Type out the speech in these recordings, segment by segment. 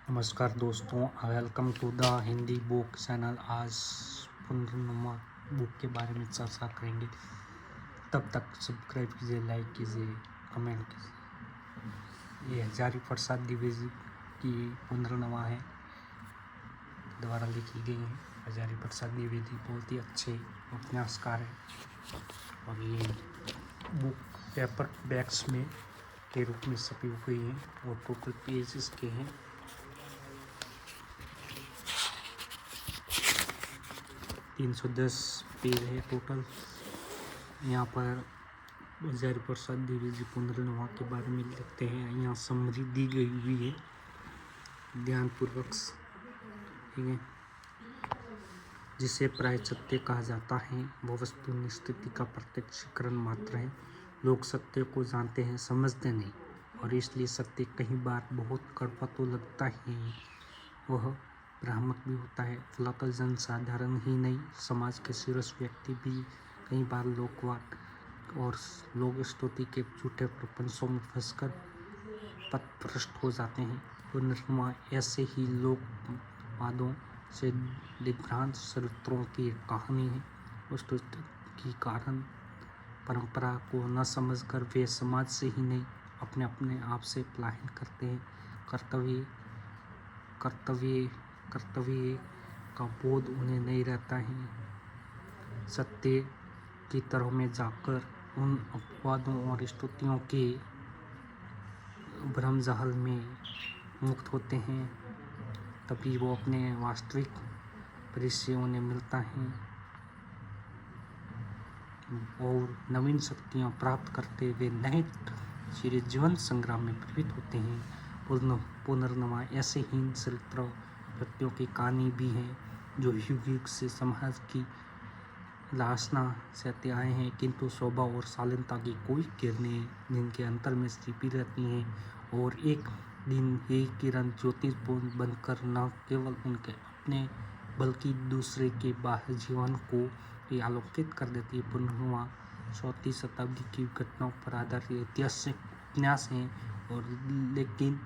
नमस्कार दोस्तों, welcome to the Hindi book channel. आज पुनर्नवा बुक के बारे में चर्चा करेंगे। तब तक सब्सक्राइब कीजिए, लाइक कीजिए, कमेंट कीजिए। ये हजारी प्रसाद द्विवेदी की पुनर्नवा है, द्वारा लिखी गई है। हजारी प्रसाद द्विवेदी बहुत ही अच्छे उपन्यासकार हैं और ये बुक पेपर बैग्स में के रूप में छपी हुई है और टोटल पेज इसके हैं 310 पेज है टोटल। यहाँ पर हजारी प्रसाद द्विवेदी पुनर्नवा के बारे में लिखते हैं। यहाँ समरी दी गई हुई है ध्यानपूर्वक, ठीक है। जिसे प्रायश्चित्त कहा जाता है वो वस्तु स्थिति का प्रत्यक्षीकरण मात्र है। लोग सत्य को जानते हैं, समझते नहीं, और इसलिए सत्य कई बार बहुत कड़वा तो लगता है, वह भ्रामक भी होता है। फिलहाल जनसाधारण ही नहीं, समाज के शीर्ष व्यक्ति भी कई बार लोकवाद और लोक स्तुति के झूठे प्रपंचों में फंसकर पथभ्रष्ट हो जाते हैं। पुनर्नवा ऐसे ही लोकवादों से दिग्भ्रांत चरित्रों की एक कहानी है। उस की कारण परंपरा को न समझकर वे समाज से ही नहीं, अपने आप से पलायन करते हैं। कर्तव्य का बोध उन्हें नहीं रहता है। सत्य की तरह में जाकर उन अपवादों और स्तुतियों के भ्रमजाल में मुक्त होते हैं, तभी वो अपने वास्तविक परिचय उन्हें मिलता है और नवीन शक्तियाँ प्राप्त करते हुए नए चिर जीवन संग्राम में प्रेरित होते हैं। पुनर्नवा ऐसे हीन चरित्र व्यक्तियों की कहानी भी है जो युग युग से समाज की लालसा सहते आए हैं, किंतु स्वभाव और शालीनता की कोई किरणें जिनके अंतर में छिपी रहती हैं और एक दिन ये किरण ज्योति बनकर न केवल उनके अपने बल्कि दूसरे के बाह्य जीवन को भी आलोकित कर देती है। पुनर्नवा 14वीं शताब्दी की घटनाओं पर आधारित ऐतिहासिक उपन्यास है और लेकिन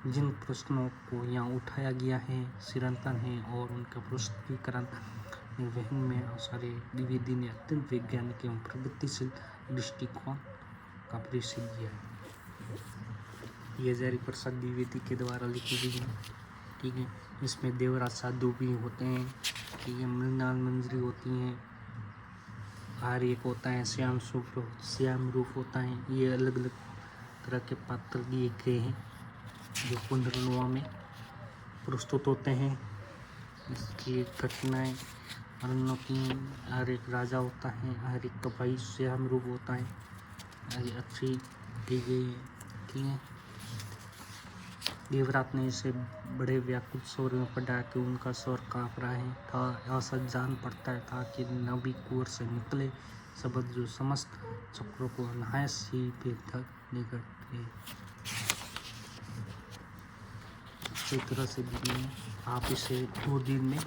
जिन प्रश्नों को यहाँ उठाया गया है चिरंतन है और उनका प्रस्तुतीकरण निर्वहन में आचार्य द्विवेदी ने अत्यंत वैज्ञानिक एवं प्रगतिशील दृष्टिकोण का परिचय दिया है। ये हजारी प्रसाद द्विवेदी के द्वारा लिखी गई है, ठीक है। इसमें देवराज साधु भी होते हैं, ठीक है। मृणाल मंजरी होती हैं, आर्यक होता है, श्याम रूप होता है। ये अलग अलग तरह के पात्र दिए गए हैं जो पुनर्नवा में प्रस्तुत होते हैं। इसकी घटनाएं वर्णन की हैं। हर एक राजा होता है, हर एक का भाई श्याम रूप होता है। अच्छी दी गई है, ठीक है। देवरात ने इसे बड़े व्याकुल स्वर में पढ़ा कि उनका स्वर काँप रहा है था। ऐसा जान पड़ता था कि नबी कुंवर से निकले शब्द जो समस्त चक्रों को अनायास ही बेधक निकट गए। अच्छी तरह से दी है, आप इसे 2 दिन में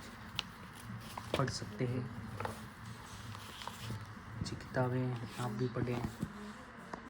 पढ़ सकते हैं। अच्छी किताबें, आप भी पढ़ें।